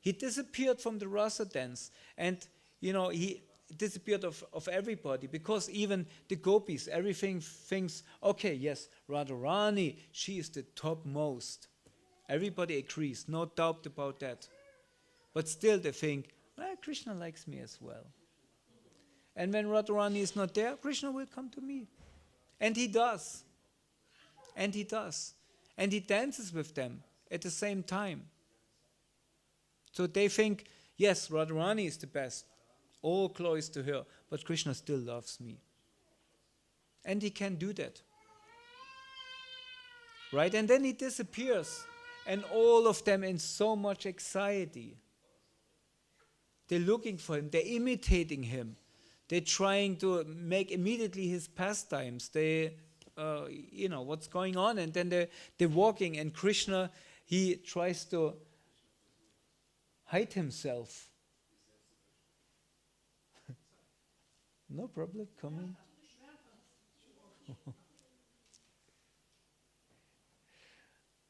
he disappeared from the rasa dance, and he disappeared of everybody, because even the gopis, everything thinks, okay, yes, Radharani, she is the topmost. Everybody agrees, no doubt about that. But still they think, well, Krishna likes me as well. And when Radharani is not there, Krishna will come to me. And he does. And he does. And he dances with them at the same time. So they think, yes, Radharani is the best. All glories to her. But Krishna still loves me. And he can do that. Right? And then he disappears. And all of them in so much anxiety. They're looking for him. They're imitating him. They're trying to make immediately his pastimes. They, what's going on. And then they're walking. And Krishna, he tries to hide himself. No problem, come in.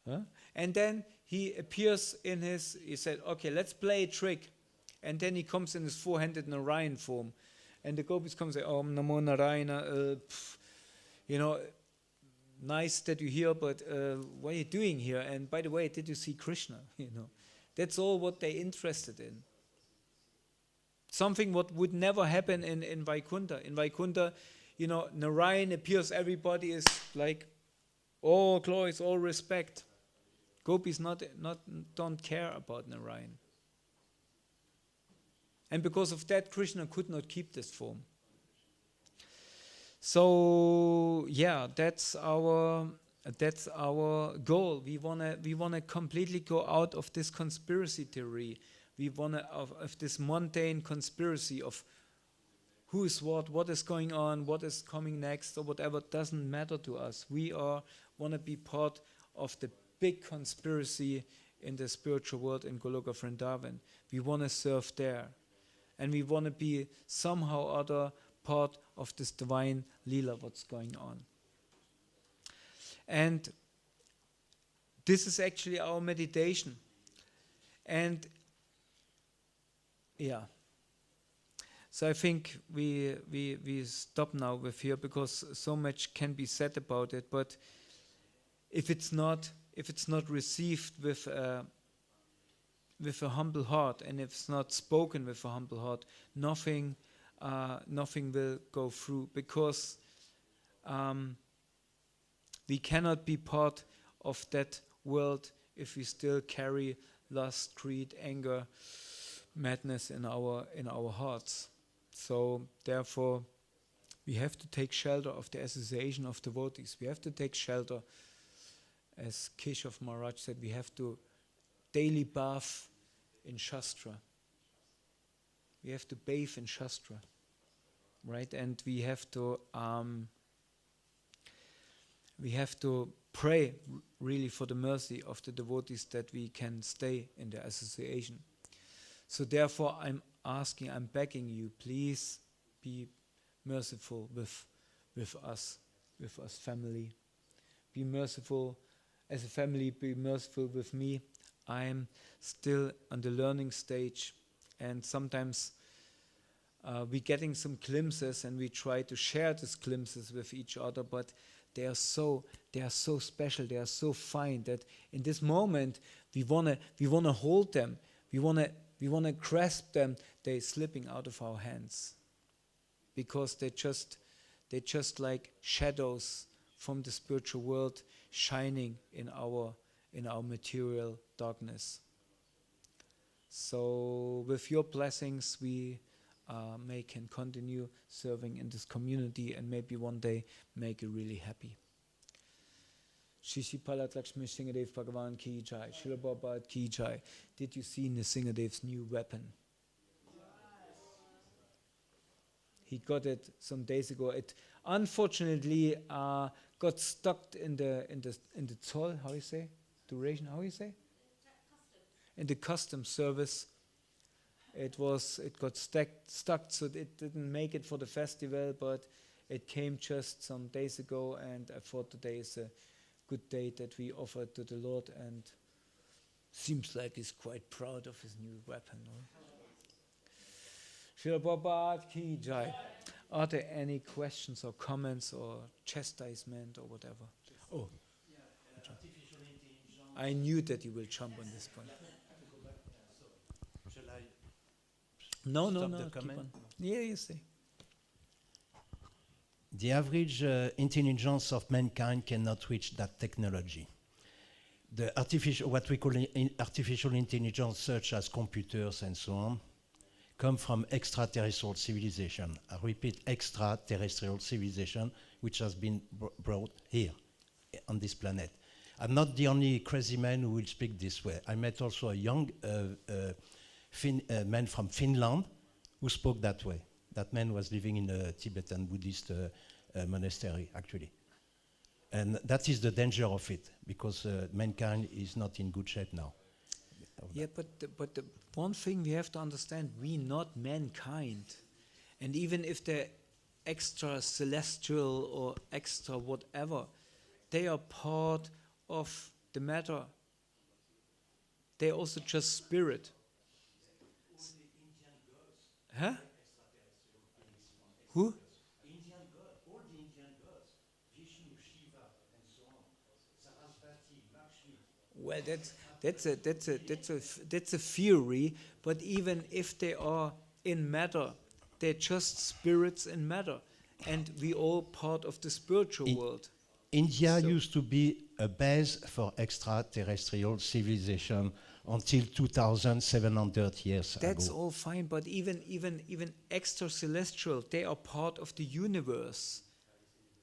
Huh? And then he appears in he said, okay, let's play a trick. And then he comes in his four-handed Narayan form. And the gopis come and say, Om Namo Narayana, nice that you're here, but what are you doing here? And by the way, did you see Krishna? That's all what they're interested in. Something what would never happen in Vaikuntha. In Vaikuntha, Narayan appears, everybody is like, all glories, all respect. Gopis don't care about Narayan. And because of that, Krishna could not keep this form. So that's our goal. We wanna completely go out of this conspiracy theory. We wanna of this mundane conspiracy of who is what is going on, what is coming next, or whatever. Doesn't matter to us. We wanna be part of the big conspiracy in the spiritual world in Goloka Vrindavan. We wanna serve there, and we wanna be somehow or other part of this divine Leela, what's going on. And this is actually our meditation. And so I think we stop now with here, because so much can be said about it. But if it's not received with a humble heart, and if it's not spoken with a humble heart, nothing will go through, because we cannot be part of that world if we still carry lust, greed, anger, madness in our hearts. So therefore, we have to take shelter of the association of devotees. We have to take shelter, as Keshav Maharaj said, we have to daily bathe in Shastra. We have to bathe in Shastra, right? And we have to pray really for the mercy of the devotees, that we can stay in the association. So therefore, I'm begging you, please be merciful with us family. Be merciful as a family, be merciful with me. I'm still on the learning stage, and sometimes we're getting some glimpses, and we try to share these glimpses with each other, but they are so special, they are so fine, that in this moment we wanna hold them, we wanna grasp them. They're slipping out of our hands, because they're just like shadows from the spiritual world shining in our material darkness. So with your blessings, we can continue serving in this community, and maybe one day make you really happy. Shishi Palat Lakshmi Singadev Bhagavan Ki Jai, Srila Prabhupada Ki Jai. Did you see Nrsingadev's new weapon? He got it some days ago. It unfortunately got stuck in the toll. How you say? Duration? How you say? In the custom service. It got stuck, so it didn't make it for the festival, but it came just some days ago, and I thought today is a good day that we offered to the Lord, and seems like he's quite proud of his new weapon. Srila Prabhupada Ki Jai. Are there any questions or comments or chastisement or whatever? Oh, Artificial intelligence. I knew that you will jump on this point. Shall I No, stop the keep comment? on. Yeah, you say. The average intelligence of mankind cannot reach that technology. The what we call artificial intelligence, such as computers and so on, come from extraterrestrial civilization. I repeat, extraterrestrial civilization, which has been brought here on this planet. I'm not the only crazy man who will speak this way. I met also a young man from Finland who spoke that way. That man was living in a Tibetan Buddhist monastery, actually. And that is the danger of it, because mankind is not in good shape now. Yeah, but the one thing we have to understand, we not mankind. And even if they're extra celestial or extra whatever, they are part of the matter. They're also just spirit. Huh? Who? Indian gods, all the Indian gods, Vishnu, Shiva, and so on, Sarasvati, Lakshmi, Well, that's a theory. But even if they are in matter, they're just spirits in matter, and we all part of the spiritual In- world. India So- used to be a base for extraterrestrial civilization until 2,700 years That's ago. all fine, but even extracelestial, they are part of the universe.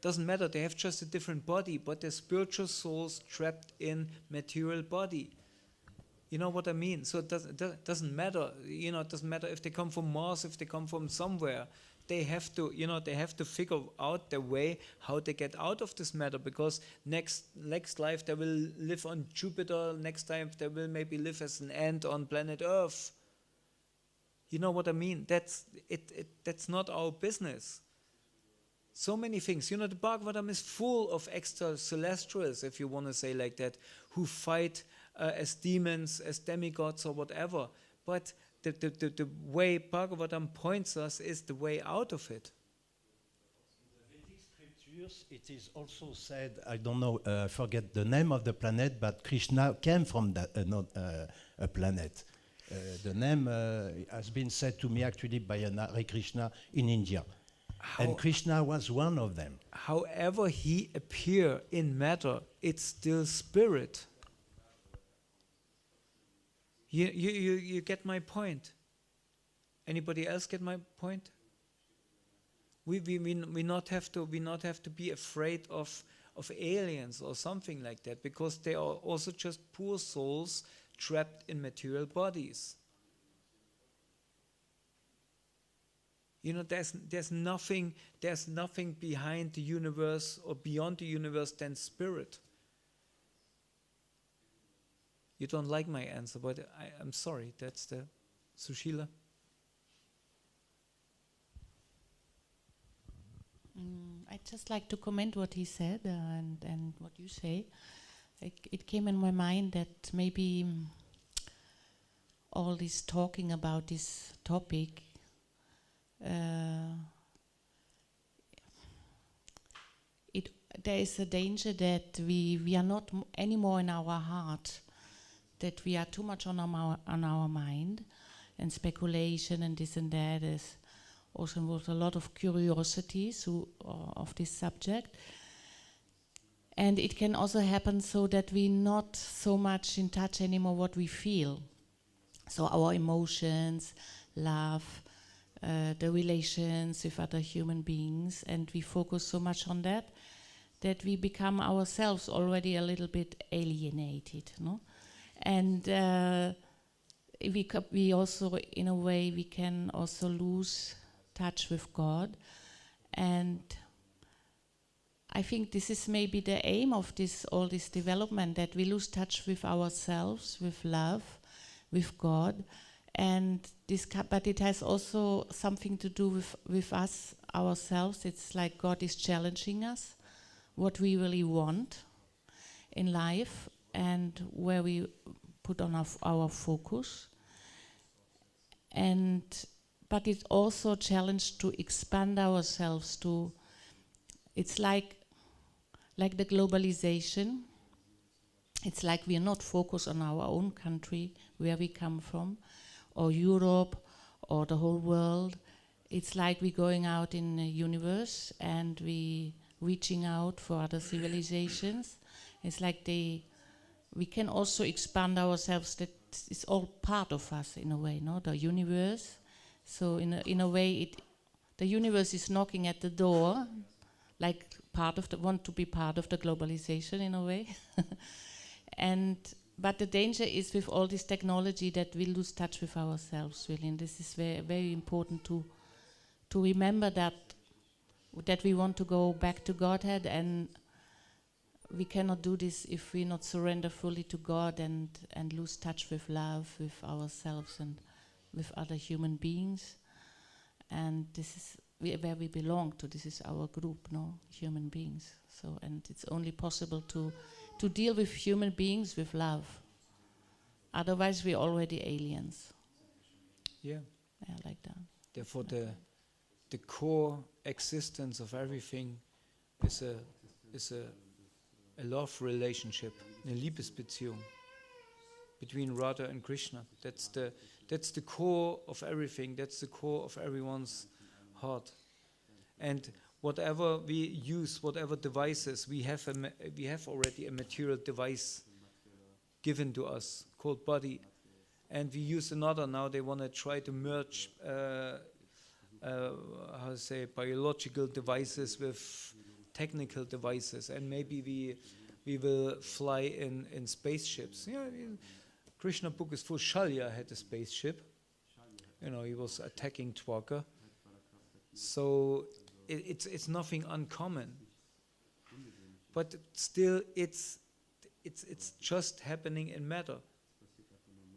Doesn't matter, they have just a different body, but they're spiritual souls trapped in material body. You know what I mean? So it doesn't matter. You know, it doesn't matter if they come from Mars, if they come from somewhere. They have to, they have to figure out the way how they get out of this matter, because next life they will live on Jupiter, next time they will maybe live as an ant on planet Earth. You know what I mean? That's not our business. So many things. The Bhagavatam is full of extracelestials, if you want to say like that, who fight as demons, as demigods or whatever. But the way Bhagavatam points us is the way out of it. In the Vedic scriptures, it is also said, I don't know, forget the name of the planet, but Krishna came from a planet. The name has been said to me actually by an Hare Krishna in India. And Krishna was one of them. However he appear in matter, it's still spirit. You get my point? Anybody else get my point? We not have to be afraid of aliens or something like that, because they are also just poor souls trapped in material bodies. There's nothing behind the universe or beyond the universe than spirit. You don't like my answer, but I'm sorry. That's the Sushila. I'd just like to comment what he said and what you say. It came in my mind that maybe all this talking about this topic there is a danger that we are not anymore in our heart, that we are too much on our mind, and speculation and this and that is also involved a lot of curiosity of this subject. And it can also happen so that we're not so much in touch anymore what we feel. So our emotions, love, the relations with other human beings, and we focus so much on that we become ourselves already a little bit alienated, no? And we also, in a way, we can also lose touch with God. And I think this is maybe the aim of all this development, that we lose touch with ourselves, with love, with God. And but it has also something to do with us, ourselves. It's like God is challenging us, what we really want in life, and where we put on our focus. But it's also a challenge to expand ourselves to, it's like the globalization. It's like we are not focused on our own country, where we come from, or Europe, or the whole world. It's like we're going out in the universe and we reaching out for other civilizations. It's like we can also expand ourselves, that it's all part of us in a way, no? The universe. So in a way, the universe is knocking at the door, like want to be part of the globalization in a way. But the danger is with all this technology that we lose touch with ourselves, really. And this is very, very important to remember that we want to go back to Godhead, and we cannot do this if we not surrender fully to God and lose touch with love, with ourselves and with other human beings. And this is where we belong to. This is our group, no? Human beings. So, and it's only possible to deal with human beings with love. Otherwise, we're already aliens. Yeah. Yeah, like that. Therefore, the core existence of everything is a love relationship. Eine Liebesbeziehung between Radha and Krishna. That's the core of everything. That's the core of everyone's heart. And whatever we use, whatever devices, we have already a material device given to us called body. And we use another now. They want to try to merge, biological devices with technical devices, and maybe we will fly in spaceships. Yeah, Krishna book is full. Shalya had a spaceship. He was attacking Dwarka. So it's nothing uncommon. But still, it's just happening in matter.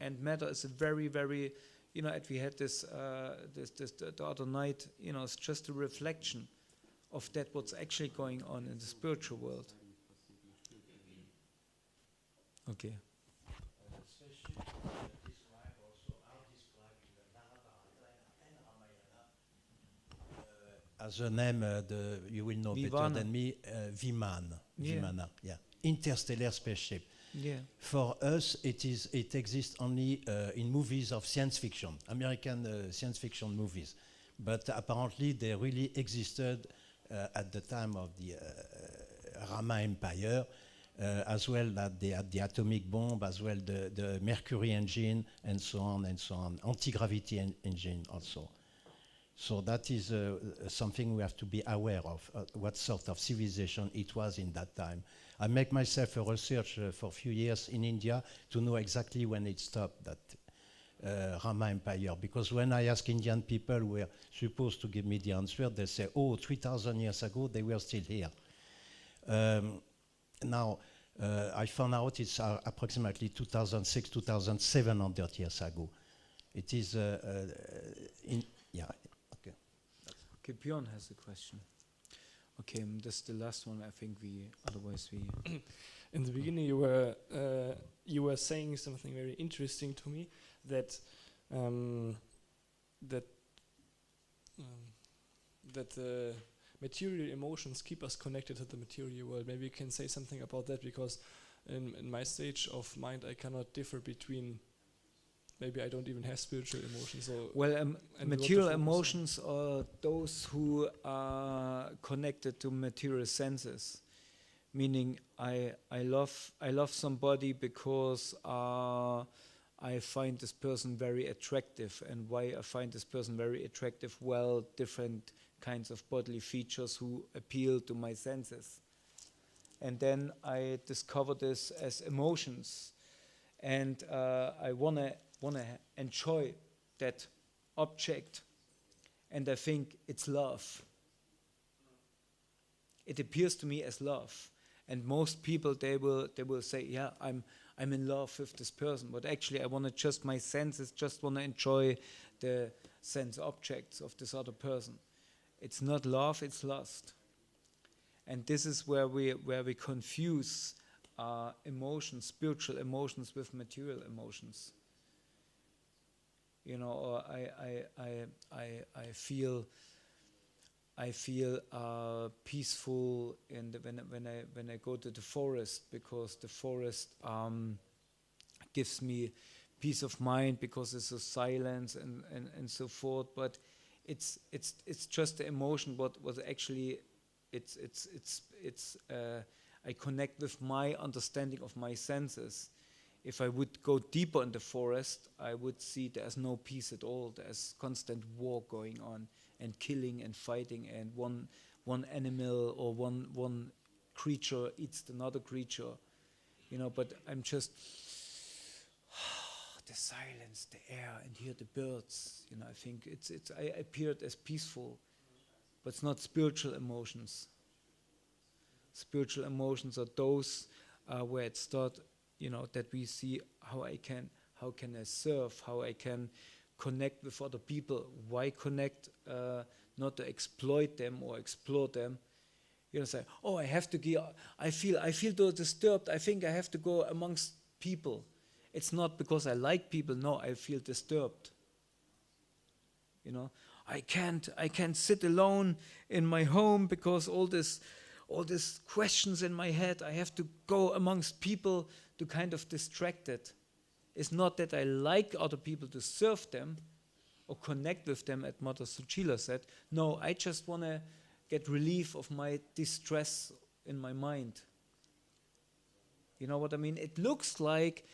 And matter is a very, very, we had this the other night. It's just a reflection of that what's actually going on in the spiritual world. Okay. As a name, you will know better than me, Vimana. Vimana, yeah. Interstellar spaceship. Yeah. For us, it exists only in movies of science fiction, American science fiction movies. But apparently, they really existed at the time of the Rama Empire, as well that they had the atomic bomb, as well the Mercury engine, and so on and so on. Anti-gravity engine also. So that is something we have to be aware of, what sort of civilization it was in that time. I make myself a research for a few years in India to know exactly when it stopped, that Rama Empire. Because when I ask Indian people who were supposed to give me the answer, they say, 3,000 years ago, they were still here. Now, I found out it's approximately 2,600, 2,700 years ago. It is yeah. Okay, Björn has a question. Okay, this is the last one. I think otherwise we. In the beginning, you were saying something very interesting to me, that material emotions keep us connected to the material world. Maybe you can say something about that, because in my stage of mind, I cannot differ between. Maybe I don't even have spiritual emotions. Material emotions are those who are connected to material senses. Meaning, I love somebody because I find this person very attractive. And why I find this person very attractive? Well, different kinds of bodily features who appeal to my senses. And then I discover this as emotions, and I wanna enjoy that object, and I think it's love. It appears to me as love, and most people they will say, yeah, I'm in love with this person, but actually I want to just my senses just want to enjoy the sense objects of this other person. It's not love, it's lust, and this is where we confuse emotions, spiritual emotions, with material emotions. Or I feel peaceful when I go to the forest, because the forest gives me peace of mind, because it's a silence and so forth. But it's just the emotion. What actually I connect with my understanding of my senses. If I would go deeper in the forest, I would see there's no peace at all. There's constant war going on, and killing and fighting, and one animal or one creature eats another creature, But I'm just the silence, the air, and hear the birds. I think I appeared as peaceful, but it's not spiritual emotions. Spiritual emotions are those where it starts. That we see how can I serve, how I can connect with other people. Why connect? Not to exploit them or exploit them. Say, I have to give. I feel disturbed. I think I have to go amongst people. It's not because I like people. No, I feel disturbed. I can't sit alone in my home because all all these questions in my head. I have to go amongst people to kind of distract it. It's not that I like other people to serve them or connect with them, as Mother Suchila said. No, I just want to get relief of my distress in my mind. You know what I mean? It looks like,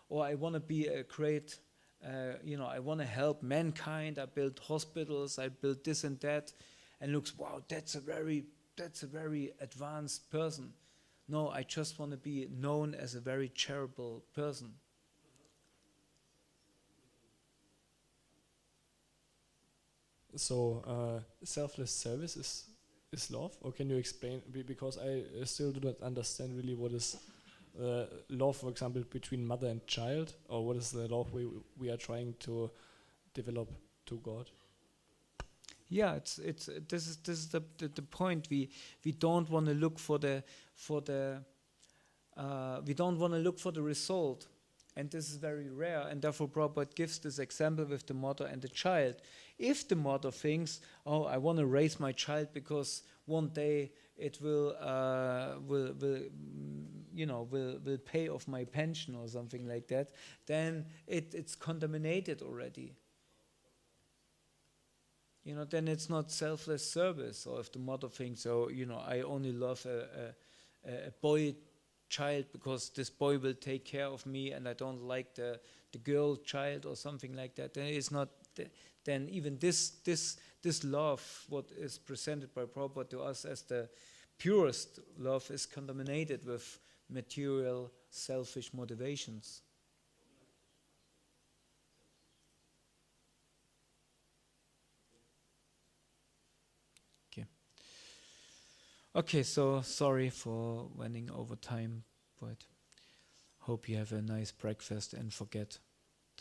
or I want to be a great, I want to help mankind. I build hospitals, I build this and that, and looks, wow, that's a very advanced person. No, I just want to be known as a very charitable person. So selfless service is love, or can you explain? Because I still do not understand really what is love, for example, between mother and child, or what is the love we are trying to develop to God. Yeah, this is the point. We don't want to look for the result, and this is very rare. And therefore, Prabhupada gives this example with the mother and the child. If the mother thinks, "Oh, I want to raise my child because one day it will pay off my pension or something like that," then it's contaminated already. Then it's not selfless service. Or if the mother thinks, I only love a boy child because this boy will take care of me, and I don't like the girl child or something like that, then it's not. Then even this love, what is presented by Prabhupada to us as the purest love, is contaminated with material, selfish motivations. Okay, so sorry for running over time, but hope you have a nice breakfast and forget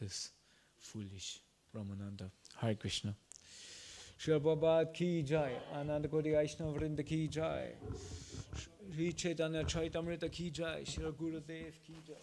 this foolish Ramananda. Hare Krishna. Shri Prabhupada ki jai, Ananda Koti Vaishnava Vrinda ki jai, Shri Caitanya-caritāmṛta ki jai, Shri Gurudev ki jai.